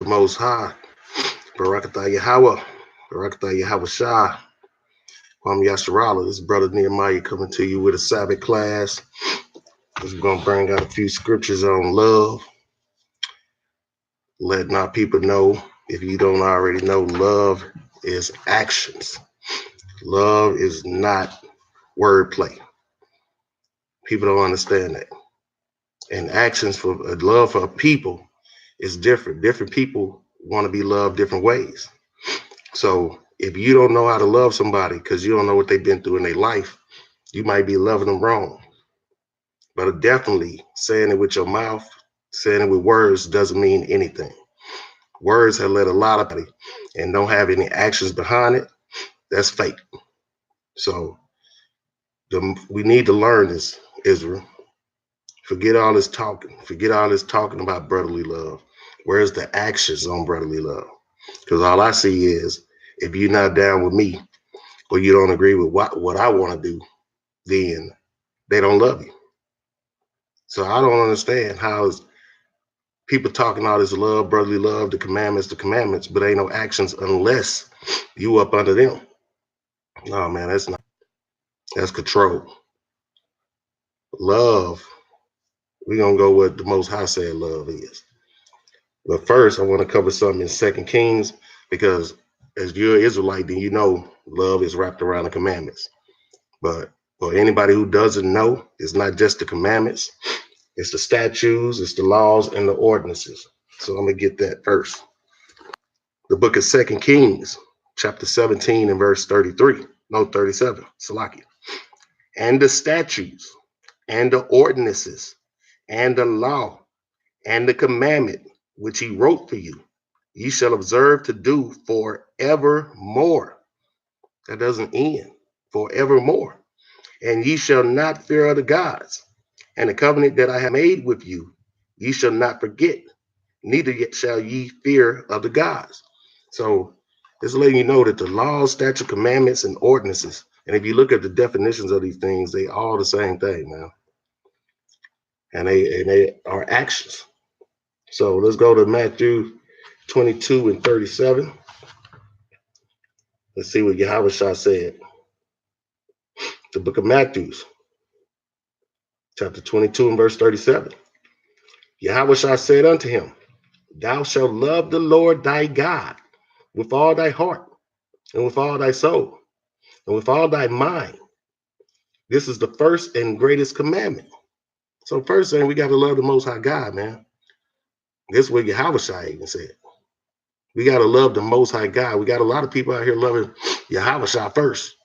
The Most High, Barakatah Yahweh, Barakatah Yahweh Shah, Kwam Yasharala. This is Brother Nehemiah coming to you with a Sabbath class. We're going to bring out a few scriptures on love, letting our people know, if you don't already know, love is actions. Love is not wordplay. People don't understand that. And actions for love for people is different. Different people want to be loved different ways. So if you don't know how to love somebody because you don't know what they've been through in their life, you might be loving them wrong. But definitely saying it with your mouth, saying it with words doesn't mean anything. Words have led a lot of people and don't have any actions behind it. That's fake. So we need to learn this, Israel. Forget all this talking. Forget all this talking about brotherly love. Where's the actions on brotherly love? Because all I see is if you're not down with me or you don't agree with what I want to do, then they don't love you. So I don't understand how people talking all this love, brotherly love, the commandments, but ain't no actions unless you up under them. No, man, that's control. Love, we're gonna go what the Most High said love is. But first, I want to cover something in Second Kings because as you're an Israelite, then you know love is wrapped around the commandments. But for anybody who doesn't know, it's not just the commandments, it's the statutes, it's the laws, and the ordinances. So I'm gonna get that first. The book of Second Kings, chapter 17 and verse 33. No, 37. Salakia. And the statutes, and the ordinances, and the law, and the commandment which he wrote for you, ye shall observe to do forevermore. That doesn't end. Forevermore. And ye shall not fear other gods. And the covenant that I have made with you, ye shall not forget, neither yet shall ye fear other gods. So it's letting you know that the laws, statute, commandments, and ordinances, and if you look at the definitions of these things, they all the same thing, man. And they are actions. So let's go to Matthew 22 and 37. Let's see what Yahweh Shah said. The book of Matthew, chapter 22 and verse 37. Yahweh Shah said unto him, thou shalt love the Lord thy God with all thy heart, and with all thy soul, and with all thy mind. This is the first and greatest commandment. So first thing, we got to love the Most High God, man. This is what Yahweh Shai even said. We got to love the Most High God. We got a lot of people out here loving Yahweh Shai first.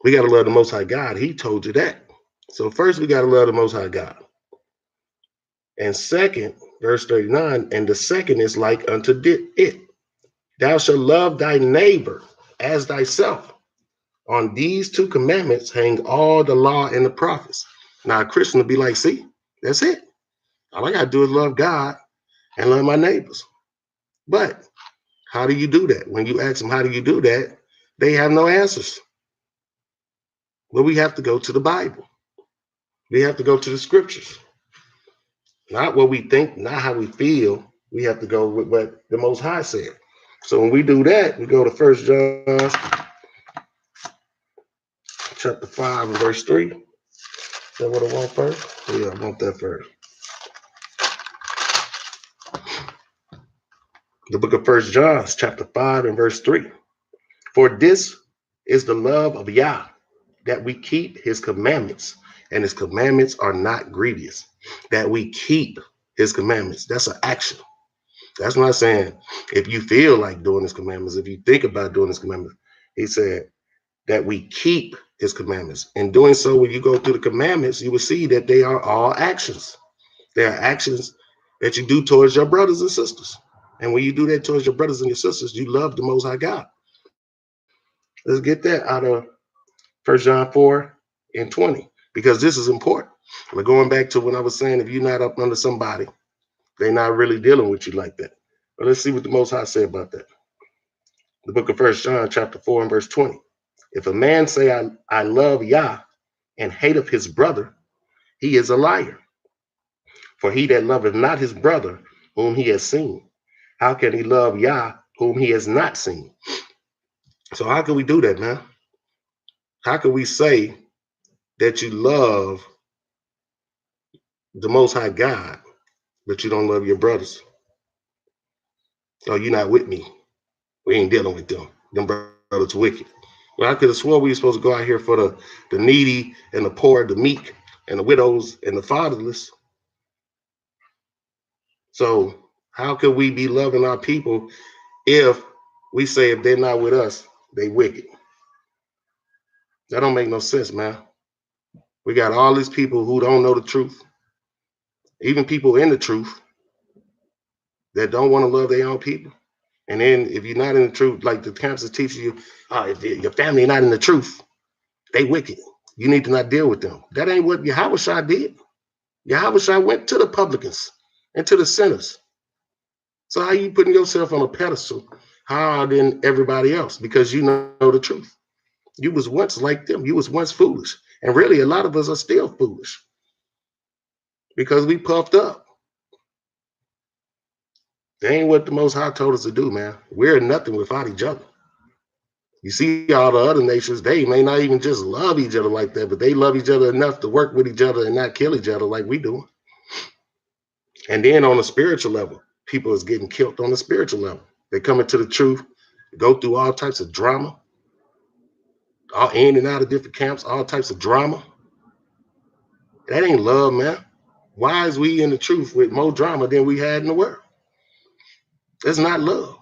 We got to love the Most High God. He told you that. So first, we got to love the Most High God. And second, verse 39, and the second is like unto it. Thou shalt love thy neighbor as thyself. On these two commandments hang all the law and the prophets. Now, a Christian will be like, see, that's it. All I got to do is love God and love my neighbors. But how do you do that? When you ask them, how do you do that? They have no answers. Well, we have to go to the Bible. We have to go to the scriptures. Not what we think, not how we feel. We have to go with what the Most High said. So when we do that, we go to 1 John chapter 5 and verse 3. Is that what I want first? Yeah, I want that first. The book of 1 John chapter 5 and verse 3. For this is the love of Yah, that we keep his commandments, and his commandments are not grievous. That we keep his commandments. That's an action. That's not saying if you feel like doing his commandments, if you think about doing his commandments. He said that we keep his commandments. In doing so, when you go through the commandments, you will see that they are all actions. They are actions that you do towards your brothers and sisters. And when you do that towards your brothers and your sisters, you love the Most High God. Let's get that out of 1 John 4 and 20, because this is important. We're going back to when I was saying, if you're not up under somebody, they're not really dealing with you like that. But let's see what the Most High said about that. The book of 1 John chapter 4 and verse 20. If a man say, I love Yah and hateth his brother, he is a liar. For he that loveth not his brother whom he has seen, how can he love Yah whom he has not seen? So how can we do that, man? How can we say that you love the Most High God, but you don't love your brothers? Oh, you're not with me. We ain't dealing with them. Them brothers wicked. Well, I could have swore we were supposed to go out here for the needy and the poor, the meek and the widows and the fatherless. So how could we be loving our people if we say if they're not with us, they wicked? That don't make no sense, man. We got all these people who don't know the truth, even people in the truth that don't want to love their own people. And then if you're not in the truth, like the camps are teaching you, if your family not in the truth, they wicked. You need to not deal with them. That ain't what Yahushua did. Yahushua went to the publicans and to the sinners. So how you putting yourself on a pedestal higher than everybody else because you know the truth? You was once like them. You was once foolish. And really, a lot of us are still foolish because we puffed up. That ain't what the Most High told us to do, man. We're nothing without each other. You see all the other nations, they may not even just love each other like that, but they love each other enough to work with each other and not kill each other like we do. And then on a spiritual level, people is getting killed on the spiritual level. They come into the truth, go through all types of drama, all in and out of different camps, all types of drama. That ain't love, man. Why is we in the truth with more drama than we had in the world? That's not love.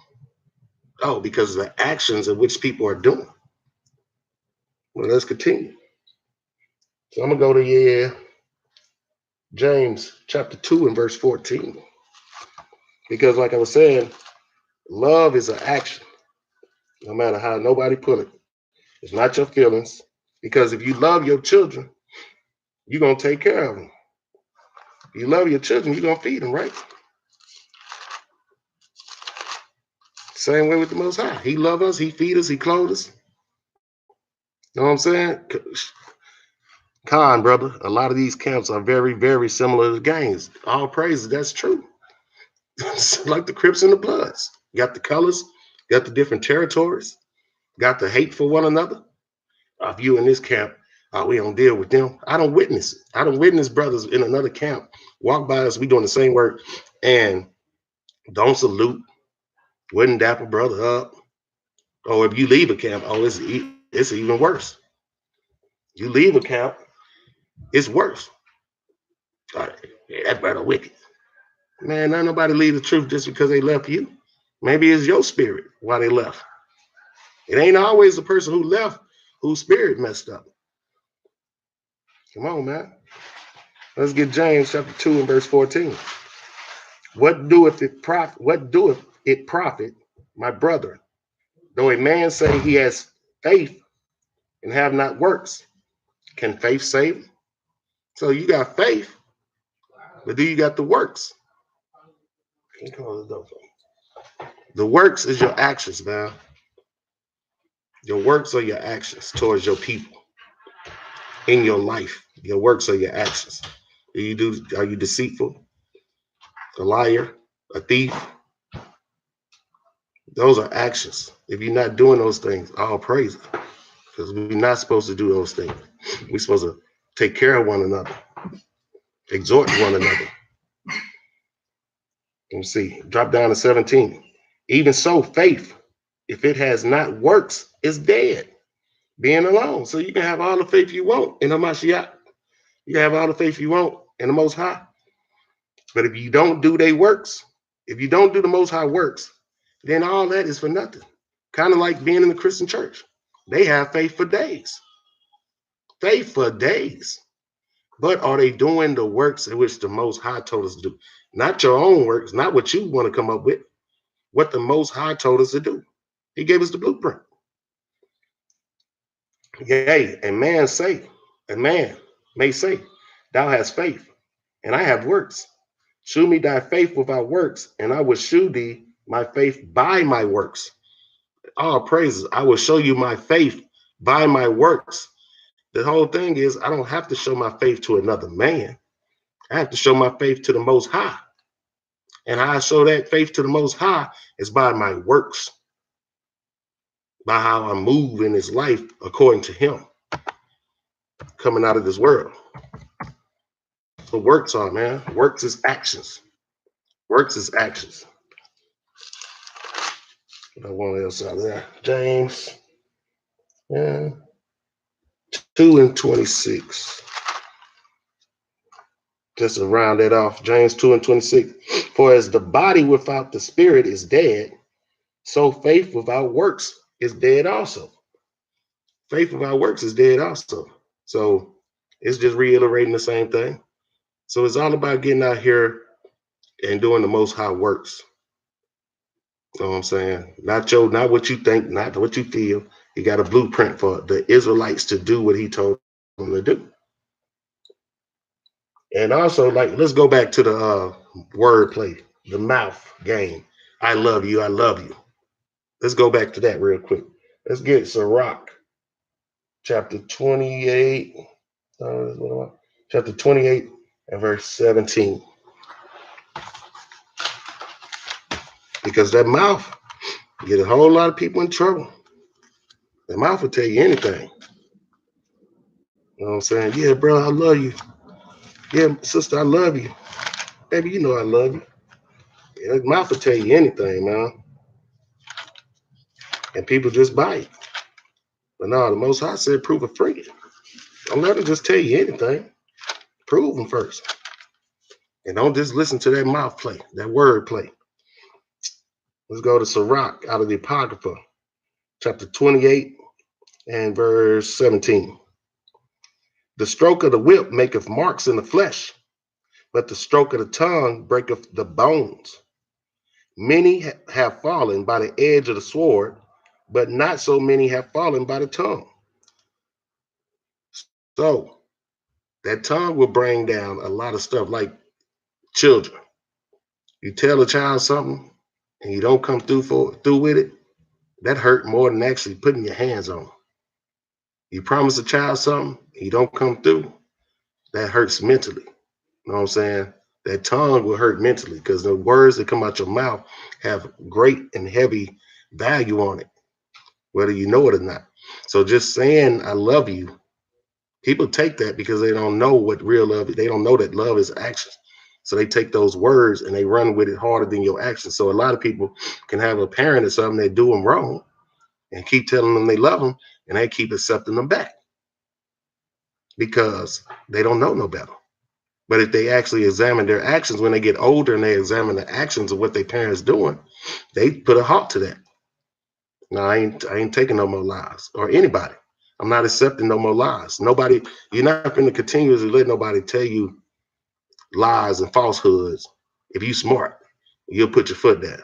Oh, because of the actions in which people are doing. Well, let's continue. So I'm going to go to James chapter 2 and verse 14. Because like I was saying, love is an action. No matter how nobody put it. It's not your feelings. Because if you love your children, you're going to take care of them. If you love your children, you're going to feed them, right? Same way with the Most High. He loves us, he feeds us, he clothes us. You know what I'm saying? Khan, brother, a lot of these camps are very, very similar to gangs. All praises, that's true. It's like the Crips and the Bloods. Got the colors, got the different territories, got the hate for one another. If you in this camp, we don't deal with them. I don't witness it. I don't witness brothers in another camp walk by us, we doing the same work, and don't salute, wouldn't dap a brother up. Or if you leave a camp, it's even worse. You leave a camp, it's worse. That brother wicked. Man, not nobody leave the truth just because they left you. Maybe it's your spirit why they left. It ain't always the person who left whose spirit messed up. Come on, man. Let's get James chapter 2 and verse 14. What doeth it profit, my brother, though a man say he has faith and have not works? Can faith save him? So you got faith, but do you got the works? The works is your actions, man. Your works are your actions towards your people in your life. Your works are your actions. Are you deceitful, a liar, a thief? Those are actions. If you're not doing those things, all praise it. Because we're not supposed to do those things. We're supposed to take care of one another, exhort one another. Let me see. Drop down to 17. Even so, faith, if it has not works, is dead, being alone. So you can have all the faith you want in the Mashiach. You can have all the faith you want in the Most High. But if you don't do their works, if you don't do the Most High works, then all that is for nothing. Kind of like being in the Christian church. They have faith for days. Faith for days. But are they doing the works in which the Most High told us to do? Not your own works, not what you want to come up with, what the Most High told us to do. He gave us the blueprint. Yea, a man may say, thou hast faith, and I have works. Shew me thy faith without works, and I will shew thee my faith by my works. All praises. I will show you my faith by my works. The whole thing is, I don't have to show my faith to another man. I have to show my faith to the Most High. And how I show that faith to the Most High is by my works, by how I move in this life according to him, coming out of this world. So works are, man. Works is actions. Works is actions. I want else out there. James 2:26. Just to round that off. James 2:26. For as the body without the spirit is dead, so faith without works is dead also. Faith without works is dead also. So it's just reiterating the same thing. So it's all about getting out here and doing the Most High works. You know what I'm saying? Not what you think, not what you feel. He got a blueprint for the Israelites to do what he told them to do. And also, like, let's go back to the wordplay, the mouth game. I love you, I love you. Let's go back to that real quick. Let's get Sirach, chapter 28. Chapter 28 and verse 17. Because that mouth get a whole lot of people in trouble. The mouth will tell you anything. You know what I'm saying? Yeah, bro, I love you. Yeah, sister, I love you. Baby, you know I love you. Yeah, the mouth will tell you anything, man. And people just bite. But no, the Most High said, prove a friend. Don't let them just tell you anything. Prove them first. And don't just listen to that mouth play, that word play. Let's go to Sirach out of the Apocrypha, chapter 28 and verse 17. The stroke of the whip maketh marks in the flesh, but the stroke of the tongue breaketh the bones. Many have fallen by the edge of the sword, but not so many have fallen by the tongue. So that tongue will bring down a lot of stuff, like children. You tell a child something and you don't come through with it, that hurt more than actually putting your hands on them. You promise a child something, and you don't come through, that hurts mentally. You know what I'm saying? That tongue will hurt mentally because the words that come out your mouth have great and heavy value on it, whether you know it or not. So just saying I love you, people take that because they don't know what real love is. They don't know that love is action. So they take those words and they run with it harder than your actions. So a lot of people can have a parent or something that do them wrong and keep telling them they love them, and they keep accepting them back because they don't know no better. But if they actually examine their actions when they get older and they examine the actions of what their parents doing, they put a halt to that. No, I ain't taking no more lies, or anybody. I'm not accepting no more lies. Nobody, you're not going to continuously let nobody tell you lies and falsehoods. If you smart, you'll put your foot down.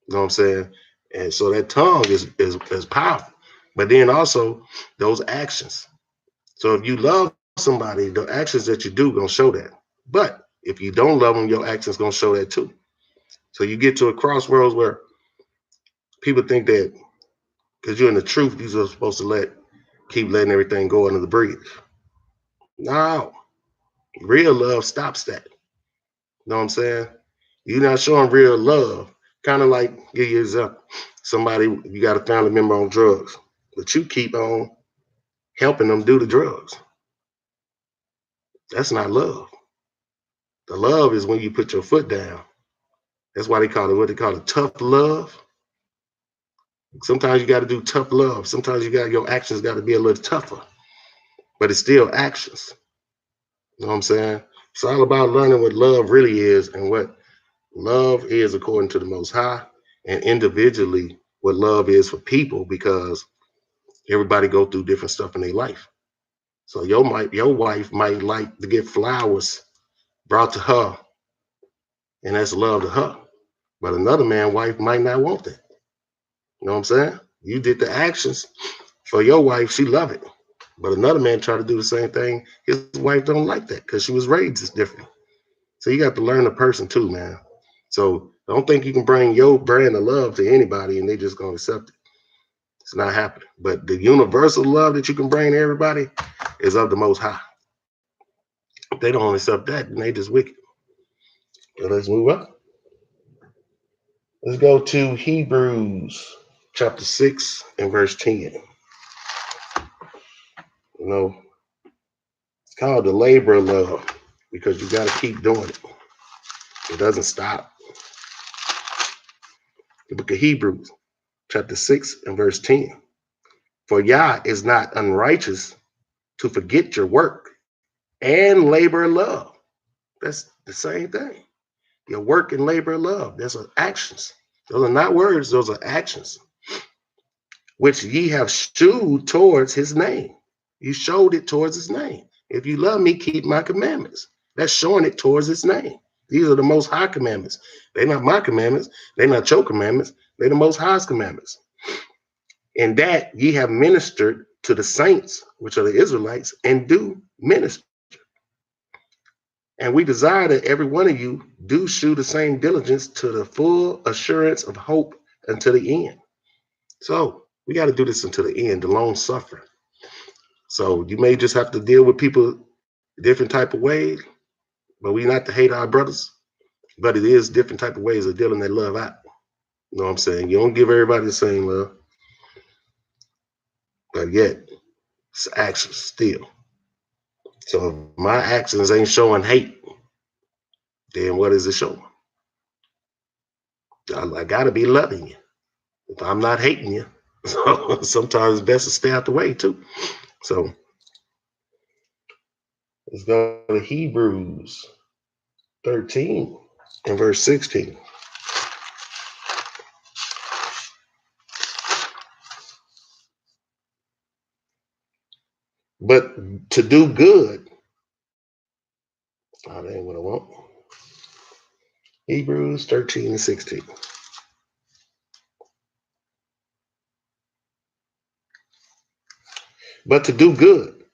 You know what I'm saying? And so that tongue is powerful. But then also those actions. So if you love somebody, the actions that you do gonna show that. But if you don't love them, your actions gonna show that too. So you get to a crossroads where people think that because you're in the truth, these are supposed to keep letting everything go under the bridge. No, real love stops that. You know what I'm saying? You're not showing real love. Kind of like, give you an example. Somebody, you got a family member on drugs, but you keep on helping them do the drugs. That's not love. The love is when you put your foot down. That's why they call it tough love. Sometimes you got to do tough love. Sometimes your actions got to be a little tougher, but it's still actions. You know what I'm saying? It's all about learning what love really is and what love is according to the Most High, and individually what love is for people, because everybody go through different stuff in their life. So your wife might like to get flowers brought to her, and that's love to her. But another man's wife might not want that. You know what I'm saying? You did the actions for your wife, she love it. But another man try to do the same thing. His wife don't like that because she was raised different. So you got to learn the person too, man. So don't think you can bring your brand of love to anybody and they just gonna accept it. It's not happening. But the universal love that you can bring to everybody is of the Most High. If they don't accept that, then they just wicked. So let's move on. Let's go to Hebrews chapter 6 and verse 10. You know, it's called the labor of love because you got to keep doing it. It doesn't stop. The book of Hebrews chapter 6 and verse 10. For Yah is not unrighteous to forget your work and labor of love. That's the same thing. Your work and labor of love. Those are actions. Those are not words, those are actions. Which ye have shewed towards his name. You showed it towards his name. If you love me, keep my commandments. That's showing it towards his name. These are the most high commandments. They're not my commandments. They're not your commandments. They're the most highest commandments. In that ye have ministered to the saints, which are the Israelites, and do minister. And we desire that every one of you do shew the same diligence to the full assurance of hope until the end. So we got to do this until the end, the long suffering. So you may just have to deal with people different type of ways, but we not to hate our brothers, but it is different type of ways of dealing that love out. You know what I'm saying? You don't give everybody the same love, but yet it's actions still. So if my actions ain't showing hate, then what is it showing? I gotta be loving you. If I'm not hating you, so sometimes it's best to stay out the way too. So let's go to Hebrews 13 and verse 16. But to do good, that ain't what I want. Hebrews 13 and 16. But to do good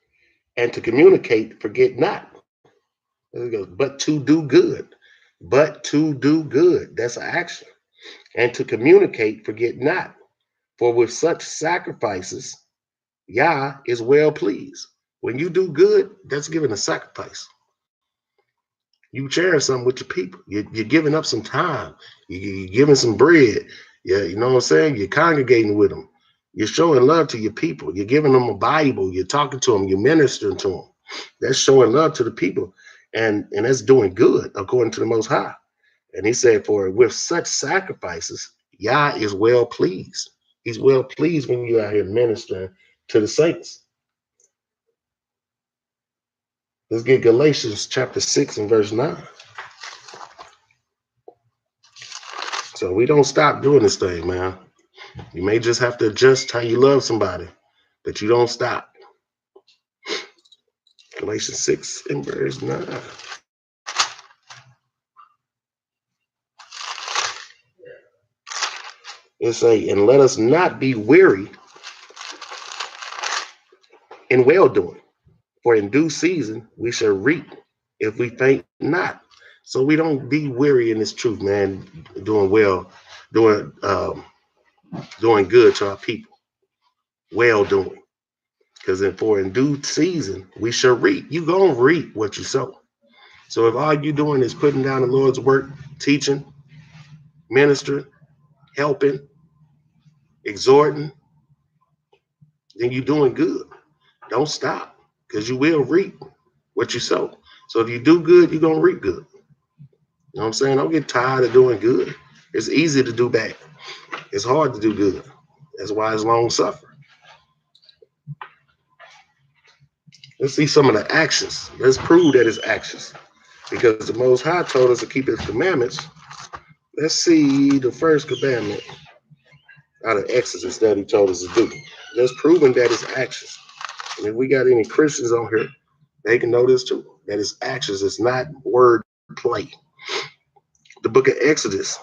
and to communicate, forget not. There it goes. But to do good. But to do good. That's an action. And to communicate, forget not. For with such sacrifices, Yah is well pleased. When you do good, that's giving a sacrifice. You share something with your people. You're giving up some time. You're giving some bread. Yeah, you know what I'm saying? You're congregating with them. You're showing love to your people. You're giving them a Bible. You're talking to them. You're ministering to them. That's showing love to the people. And that's doing good according to the Most High. And he said, for with such sacrifices, Yah is well pleased. He's well pleased when you're out here ministering to the saints. Let's get Galatians chapter 6 and verse 9. So we don't stop doing this thing, man. You may just have to adjust how you love somebody, but you don't stop. Galatians 6 and verse 9. It say, and let us not be weary in well-doing, for in due season we shall reap if we faint not. So we don't be weary in this truth, man, doing well, doing good to our people, well-doing. Because in due season we shall reap. You gonna reap what you sow. So if all you doing is putting down the Lord's work, teaching, ministering, helping, exhorting, then you're doing good. Don't stop, because you will reap what you sow. So if you do good, you're gonna reap good. You know what I'm saying? Don't get tired of doing good. It's easy to do bad. It's hard to do good. That's why it's long suffering. Let's see some of the actions. Let's prove that it's actions. Because the Most High told us to keep his commandments. Let's see the first commandment out of Exodus that he told us to do. That's proving that it's actions. And if we got any Christians on here, they can know this too. That it's actions. It's not word play. The book of Exodus,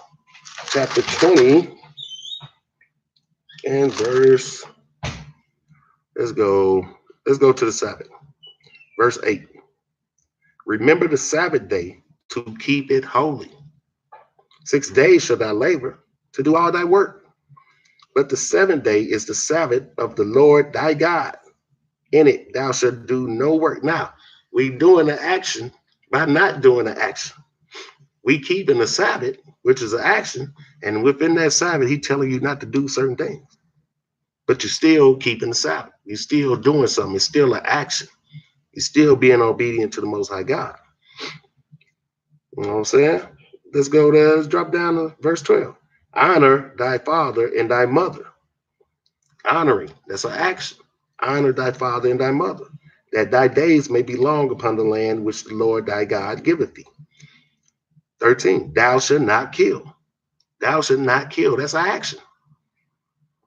chapter 20 and verse, let's go to the Sabbath. Verse 8. Remember the Sabbath day to keep it holy. 6 days shall thou labor to do all thy work. But the seventh day is the Sabbath of the Lord thy God. In it thou shalt do no work. Now, we doing the action by not doing the action. We keep in the Sabbath, which is an action, and within that Sabbath, he's telling you not to do certain things. But you're still keeping the Sabbath. You're still doing something. It's still an action. You're still being obedient to the Most High God. You know what I'm saying? Let's drop down to verse 12. Honor thy father and thy mother. Honoring, that's an action. Honor thy father and thy mother, that thy days may be long upon the land which the Lord thy God giveth thee. 13, thou shalt not kill. Thou shalt not kill. That's an action.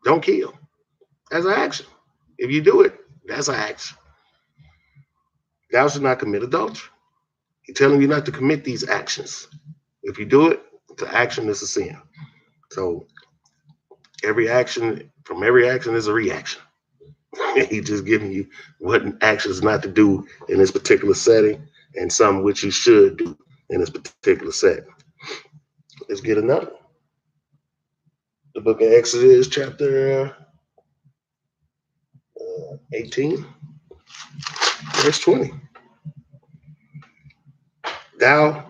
Don't kill. That's an action. If you do it, that's an action. Thou shalt not commit adultery. He's telling you not to commit these actions. If you do it, the action is a sin. So every action is a reaction. He's just giving you what actions not to do in this particular setting and some which you should do in this particular setting. Let's get another. The book of Exodus, chapter 18, verse 20. Thou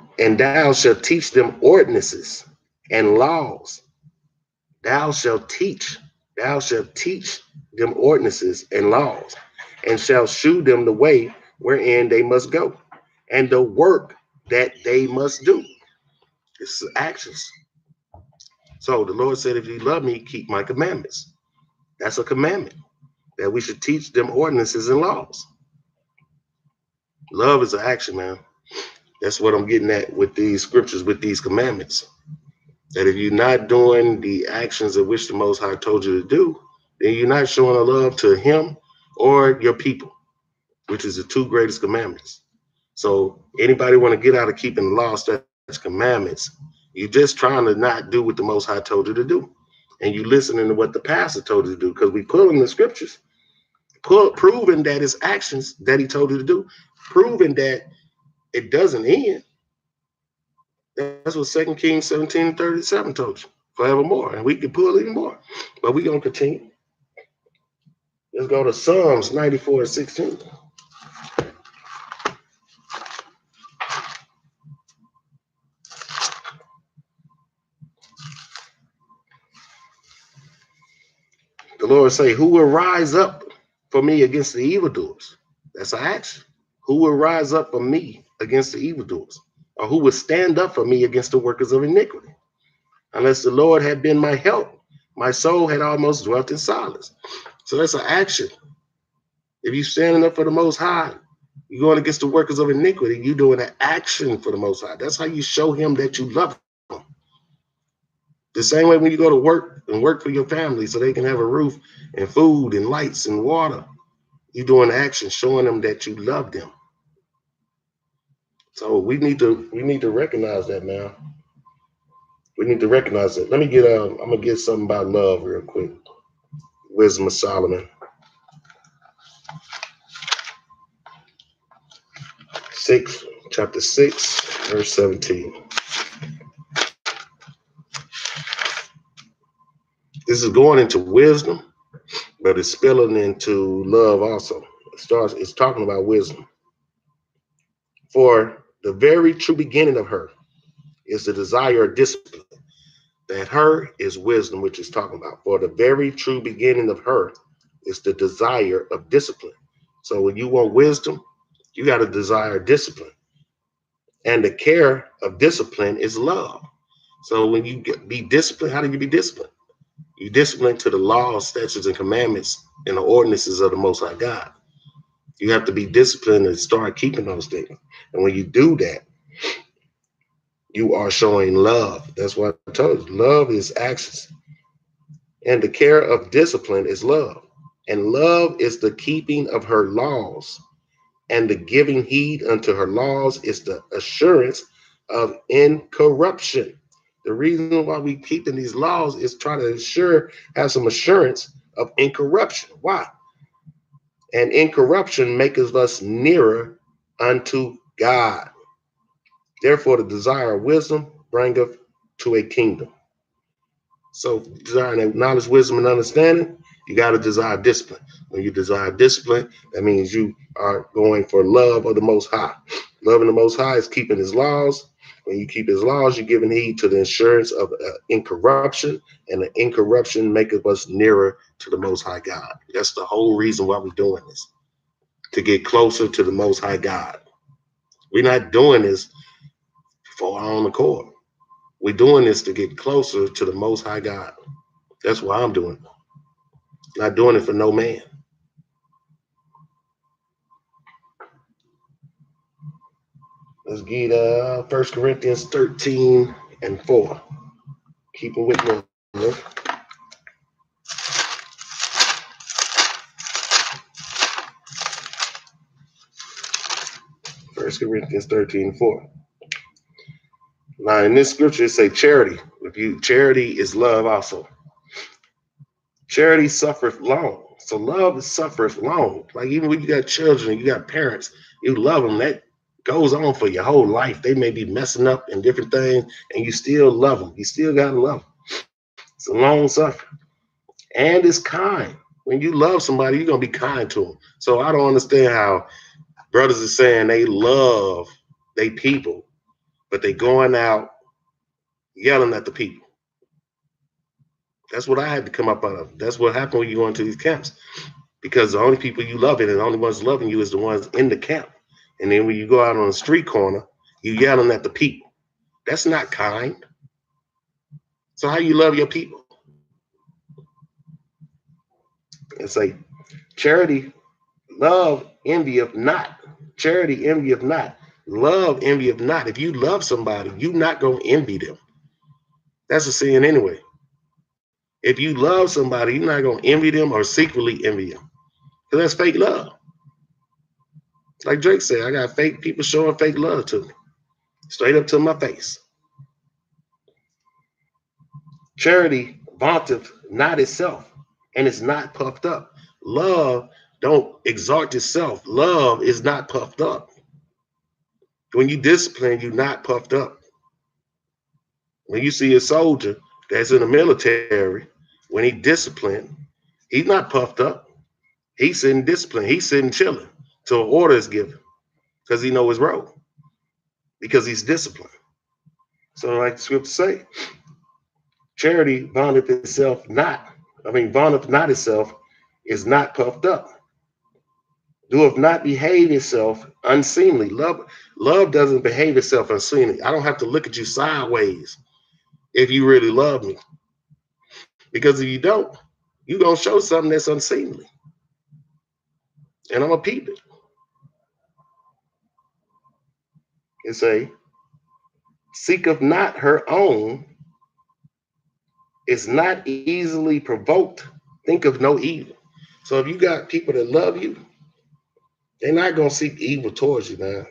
shalt teach them ordinances and laws. Thou shalt teach them ordinances and laws, and shall shew them the way wherein they must go, and the work that they must do. This is actions. So the Lord said, if you love me, keep my commandments. That's a commandment, that we should teach them ordinances and laws. Love is an action, man. That's what I'm getting at with these scriptures, with these commandments. That if you're not doing the actions of which the Most High told you to do, then you're not showing a love to him or your people, which is the two greatest commandments. So anybody want to get out of keeping the law, statutes, commandments, you're just trying to not do what the Most High told you to do. And you listening to what the pastor told you to do, because we put in the scriptures, proving that it's actions that he told you to do, proving that it doesn't end. That's what 2 Kings 17:37 told you, forevermore. And we can pull even more, but we're going to continue. Let's go to Psalms 94:16. The Lord say, who will rise up for me against the evildoers? That's an action. Who will rise up for me against the evildoers? Or who will stand up for me against the workers of iniquity? Unless the Lord had been my help, my soul had almost dwelt in silence. So that's an action. If you're standing up for the Most High, you're going against the workers of iniquity, you're doing an action for the Most High. That's how you show him that you love him. The same way when you go to work and work for your family so they can have a roof and food and lights and water, you're doing action, showing them that you love them. So we need to recognize that now. We need to recognize it. Let me get I'm gonna get something about love real quick. Wisdom of Solomon. 6, chapter 6, verse 17. This is going into wisdom, but it's spilling into love also. It's talking about wisdom. For the very true beginning of her is the desire of discipline. That her is wisdom, which is talking about. For the very true beginning of her is the desire of discipline. So when you want wisdom, you got to desire discipline. And the care of discipline is love. So when you be disciplined, how do you be disciplined? You discipline to the laws, statutes, and commandments and the ordinances of the Most High God. You have to be disciplined and start keeping those things. And when you do that, you are showing love. That's what I told you. Love is actions. And the care of discipline is love. And love is the keeping of her laws. And the giving heed unto her laws is the assurance of incorruption. The reason why we keeping these laws is trying to have some assurance of incorruption. Why? And incorruption maketh us nearer unto God. Therefore, the desire of wisdom bringeth to a kingdom. So, desiring knowledge, wisdom, and understanding, you got to desire discipline. When you desire discipline, that means you are going for love of the Most High. Loving the Most High is keeping his laws, When you keep his laws, you're giving heed to the insurance of incorruption, and the incorruption maketh us nearer to the Most High God. That's the whole reason why we're doing this, to get closer to the Most High God. We're not doing this for our own accord. We're doing this to get closer to the Most High God. That's why I'm doing it. Not doing it for no man. Let's get 1 Corinthians 13 and 4. Keep it with me. 1 Corinthians 13:4. Now in this scripture it say charity. Charity is love also. Charity suffereth long. So love suffereth long. Like even when you got children, you got parents, you love them. That goes on for your whole life. They may be messing up and different things, and you still love them. You still gotta love them. It's a long suffering. And it's kind. When you love somebody, you're gonna be kind to them. So I don't understand how brothers are saying they love they people, but they going out yelling at the people. That's what I had to come up out of. That's what happened when you go into these camps, because the only people you love and the only ones loving you is the ones in the camp. And then when you go out on the street corner, you yelling at the people. That's not kind. So how you love your people? It's like charity, love, envieth not. Charity, envieth not. Love, envieth not. If you love somebody, you're not going to envy them. That's a sin anyway. If you love somebody, you're not going to envy them or secretly envy them. Because that's fake love. Like Drake said, I got fake people showing fake love to me. Straight up to my face. Charity vaunteth not itself, and is not puffed up. Love don't exalt itself. Love is not puffed up. When you discipline, you're not puffed up. When you see a soldier that's in the military, when he disciplined, he's not puffed up. He's sitting disciplined. He's sitting chilling till an order is given, because he knows his role, because he's disciplined. So like the scripture say, charity vaunteth not itself, is not puffed up, doeth not behave itself unseemly. Love doesn't behave itself unseemly. I don't have to look at you sideways if you really love me, because if you don't, you're gonna show something that's unseemly, and I'm gonna peep it. It say, seeketh not her own, is not easily provoked, think of no evil. So if you got people that love you, they're not gonna seek evil towards you, man.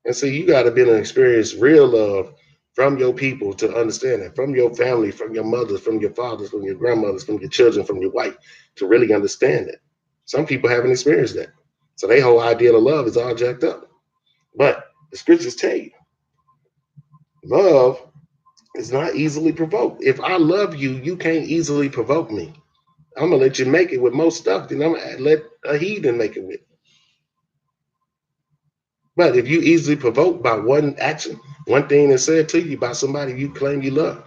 And so you got to be able to experience real love from your people to understand that, from your family, from your mothers, from your fathers, from your grandmothers, from your children, from your wife, to really understand it. Some people haven't experienced that. So their whole idea of love is all jacked up. But the scriptures tell you, love is not easily provoked. If I love you, you can't easily provoke me. I'm going to let you make it with most stuff, then I'm going to let a heathen make it with. But if you easily provoked by one action, one thing that's said to you by somebody you claim you love,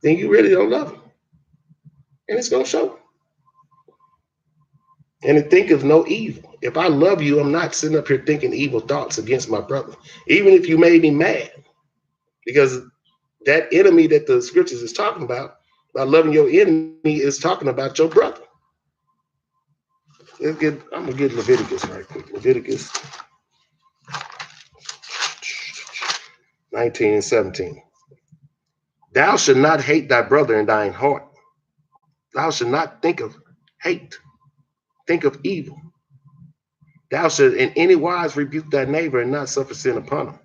then you really don't love them. And it's going to show. And to think of no evil. If I love you, I'm not sitting up here thinking evil thoughts against my brother, even if you made me mad. Because that enemy that the scriptures is talking about, by loving your enemy, is talking about your brother. I'm going to get Leviticus right quick. Leviticus 19 and 17. Thou shalt not hate thy brother in thine heart. Thou shalt not think of hate. Think of evil. Thou shalt in any wise rebuke thy neighbor and not suffer sin upon him.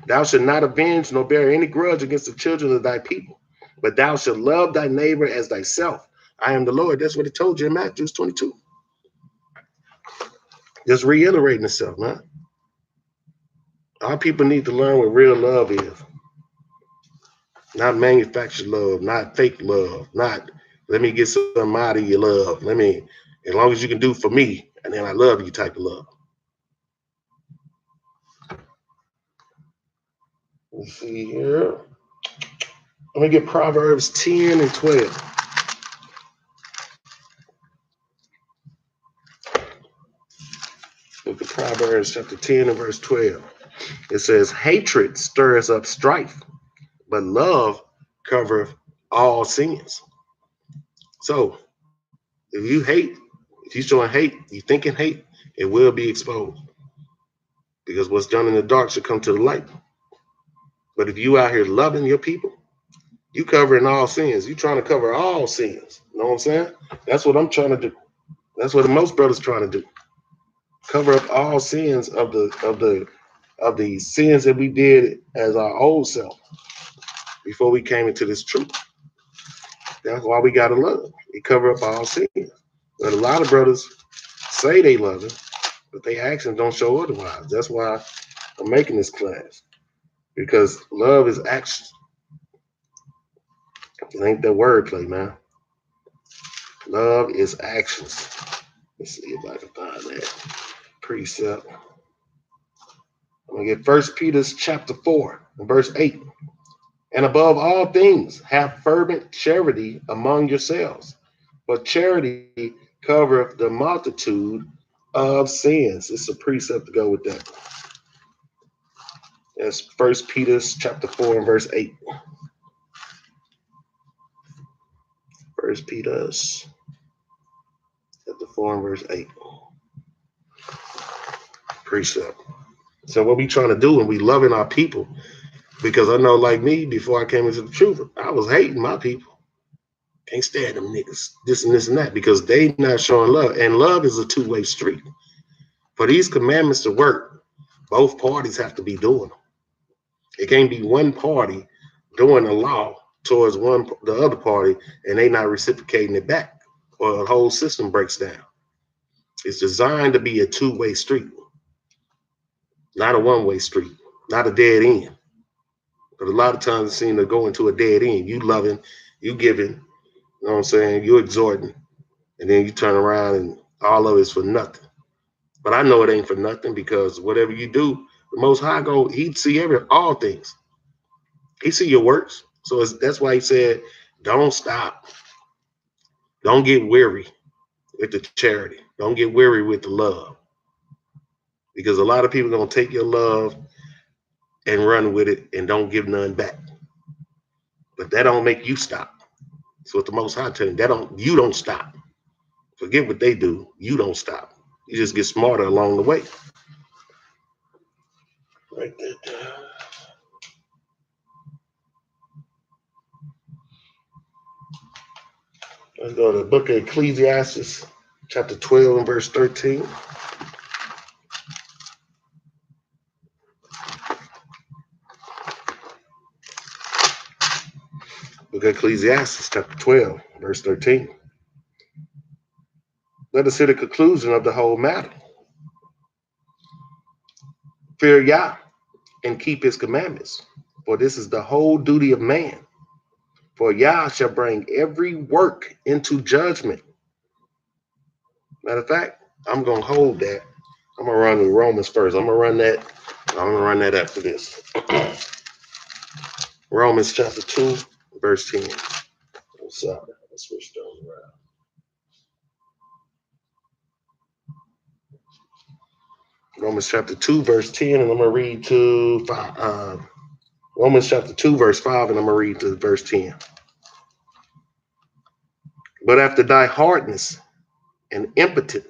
Thou shalt not avenge nor bear any grudge against the children of thy people, but thou shalt love thy neighbor as thyself. I am the Lord. That's what it told you in Matthew 22. Just reiterating itself, man. Our people need to learn what real love is. Not manufactured love, not fake love, not let me get something out of your love. As long as you can do for me, and then I love you type of love. Let's see here. Let me get Proverbs 10 and 12. Look at Proverbs chapter 10 and verse 12. It says, hatred stirs up strife, but love covereth all sins. So if you hate, if you're showing hate, you thinking hate, it will be exposed. Because what's done in the dark should come to the light. But if you out here loving your people, you covering all sins. You trying to cover all sins. You know what I'm saying? That's what I'm trying to do. That's what most brothers trying to do. Cover up all sins of the sins that we did as our old self before we came into this truth. That's why we gotta love. We cover up all sins. But a lot of brothers say they love him, but their actions don't show otherwise. That's why I'm making this class. Because love is action. It ain't that wordplay, man. Love is actions. Let's see if I can find that precept. I'm gonna get 1 Peter chapter 4, verse 8. And above all things, have fervent charity among yourselves, for charity covereth the multitude of sins. It's a precept to go with that. That's 1 Peter chapter 4 and verse 8. 1 Peter chapter 4 and verse 8. Precept. So what we trying to do when we loving our people, because I know like me, before I came into the truth, I was hating my people. Can't stand them niggas, this and this and that, because they not showing love. And love is a two-way street. For these commandments to work, both parties have to be doing them. It can't be one party doing the law towards the other party and they not reciprocating it back, or the whole system breaks down. It's designed to be a two-way street, not a one-way street, not a dead end. But a lot of times it seems to go into a dead end. You loving, you giving, you know what I'm saying? You exhorting, and then you turn around and all of it's for nothing. But I know it ain't for nothing, because whatever you do, the Most High He'd see all things. He see your works. So that's why he said, don't stop. Don't get weary with the charity. Don't get weary with the love. Because a lot of people are going to take your love and run with it and don't give none back. But that don't make you stop. So what the Most High tell you don't stop. Forget what they do. You don't stop. You just get smarter along the way. Write that down. Let's go to the book of Ecclesiastes, chapter 12 and verse 13. Book of Ecclesiastes, chapter 12, verse 13. Let us hear the conclusion of the whole matter. Fear Yah and keep his commandments, for this is the whole duty of man. For Yah shall bring every work into judgment. Matter of fact, I'm going to hold that. I'm going to run with Romans first. I'm going to run that after this. Romans chapter 2, verse 10. I'm sorry. Let's switch those around. Romans chapter 2, verse 10, and I'm going to read to 5. Romans chapter 2, verse 5, and I'm going to read to verse 10. But after thy hardness and impotent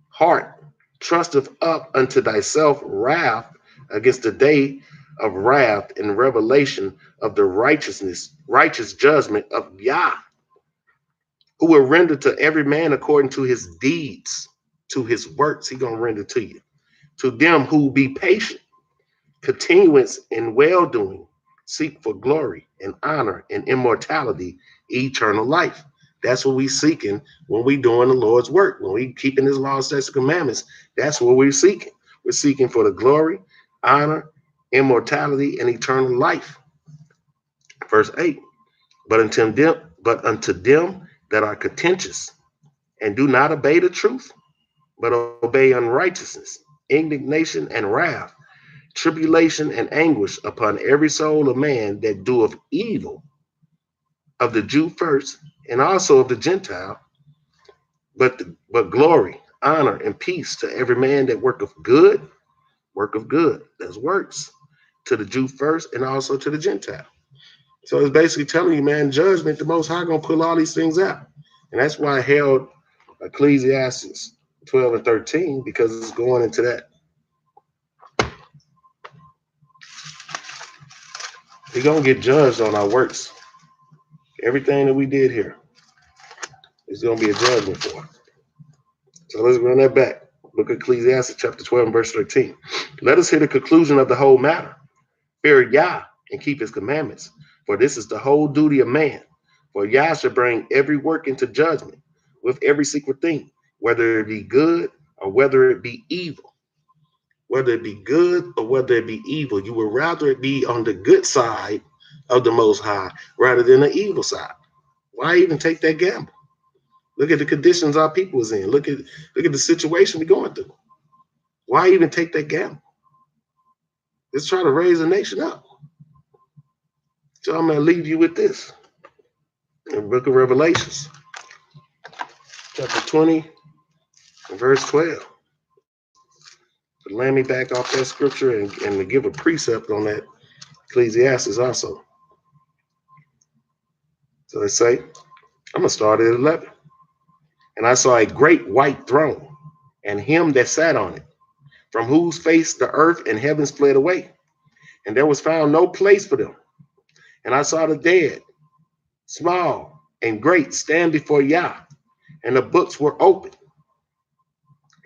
heart trusteth up unto thyself wrath against the day of wrath and revelation of the righteous judgment of Yah, who will render to every man according to his deeds, to his works. He gonna render to you. To them who be patient, continuance in well-doing, seek for glory and honor and immortality, eternal life. That's what we seeking when we doing the Lord's work. When we keeping his laws, statutes, and commandments, that's what we're seeking. We're seeking for the glory, honor, immortality, and eternal life. Verse 8. But unto them that are contentious and do not obey the truth, but obey unrighteousness, indignation, and wrath, tribulation and anguish upon every soul of man that doeth evil, of the Jew first, and also of the Gentile, but glory, honor, and peace to every man that worketh good, that's works, to the Jew first, and also to the Gentile. So it's basically telling you, man, judgment, the Most High gonna pull all these things out. And that's why I held Ecclesiastes 12 and 13, because it's going into that. We're gonna get judged on our works. Everything that we did here is gonna be a judgment for it. So let's run that back. Look at Ecclesiastes chapter 12 and verse 13. Let us hear the conclusion of the whole matter. Fear Yah and keep his commandments, for this is the whole duty of man. For Yah shall bring every work into judgment with every secret thing, whether it be good or whether it be evil. Whether it be good or whether it be evil, you would rather it be on the good side of the Most High rather than the evil side. Why even take that gamble? Look at the conditions our people is in. Look at the situation we're going through. Why even take that gamble? Let's try to raise a nation up. So I'm going to leave you with this. In the book of Revelations, chapter 20, and verse 12. To land me back off that scripture and to give a precept on that Ecclesiastes also. So they say, I'm going to start at 11. And I saw a great white throne, and him that sat on it, from whose face the earth and heavens fled away, and there was found no place for them. And I saw the dead, small and great, stand before Yah, and the books were open.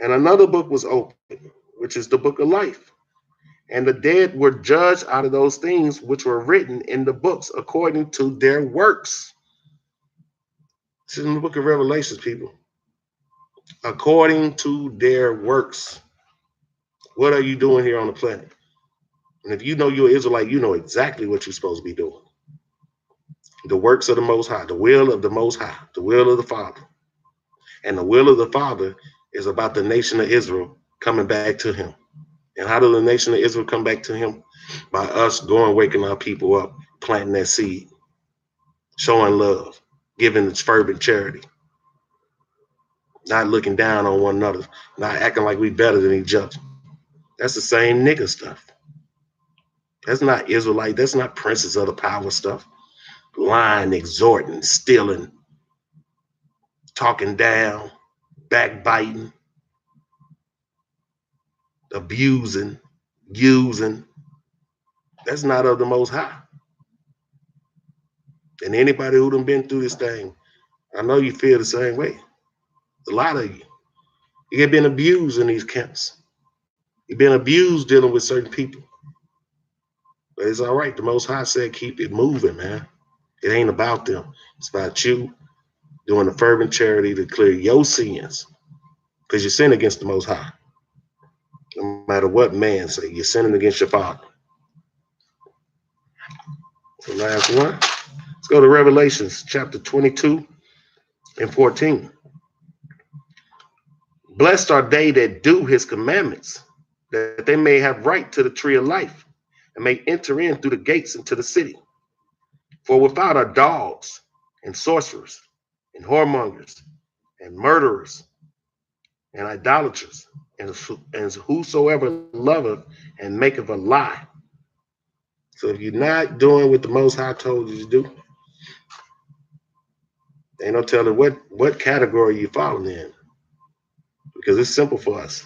And another book was open, which is the book of life. And the dead were judged out of those things which were written in the books according to their works. This is in the book of Revelations, people. According to their works. What are you doing here on the planet? And if you know you're an Israelite, you know exactly what you're supposed to be doing. The works of the Most High, the will of the Most High, the will of the Father. And the will of the Father is about the nation of Israel coming back to him. And how does the nation of Israel come back to him? By us going, waking our people up, planting that seed, showing love, giving its fervent charity, not looking down on one another, not acting like we better than each other. That's the same nigga stuff. That's not Israelite. That's not Princes of the Power stuff. Lying, exhorting, stealing, talking down, backbiting, abusing, using. That's not of the Most High. And anybody who done been through this thing, I know you feel the same way. A lot of you. You get been abused in these camps. You've been abused dealing with certain people. But it's all right. The Most High said, keep it moving, man. It ain't about them. It's about you doing a fervent charity to clear your sins. Because you sin against the Most High. No matter what man say, you're sinning against your Father. The last one. Let's go to Revelations chapter 22 and 14. Blessed are they that do his commandments, that they may have right to the tree of life, and may enter in through the gates into the city. For without are dogs, and sorcerers, and whoremongers, and murderers, and idolaters, and whosoever loveth and maketh a lie. So if you're not doing what the Most High told you to do, ain't no telling what category you're falling in. Because it's simple for us.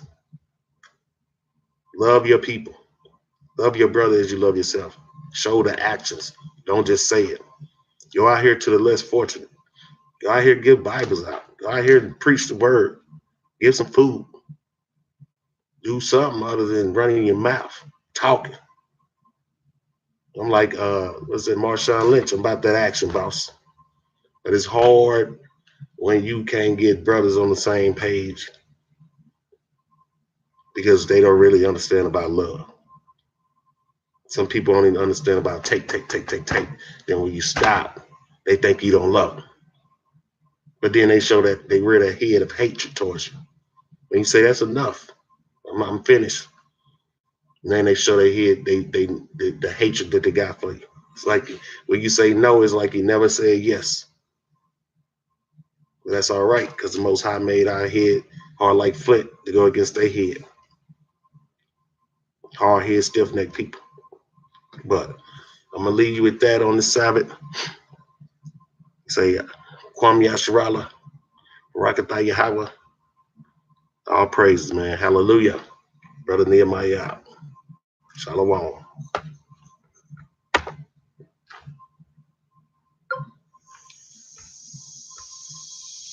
Love your people. Love your brother as you love yourself. Show the actions. Don't just say it. Go out here to the less fortunate. Go out here and give Bibles out. Go out here and preach the word. Give some food. Do something other than running your mouth, talking. I'm like, what's that, Marshawn Lynch? I'm about that action, boss. But it's hard when you can't get brothers on the same page because they don't really understand about love. Some people don't even understand about take. Then when you stop, they think you don't love them. But then they show that they rear their head of hatred towards you. When you say that's enough, I'm finished. And then they show their head, the hatred that they got for you. It's like when you say no, it's like you never said yes. But that's all right, because the Most High made our head hard like flint to go against their head. Hard head, stiff necked people. But I'm gonna leave you with that on the Sabbath. Say Kwam Yasharala, Rakatha Yahweh. All praises, man. Hallelujah. Brother Nehemiah. Shalom.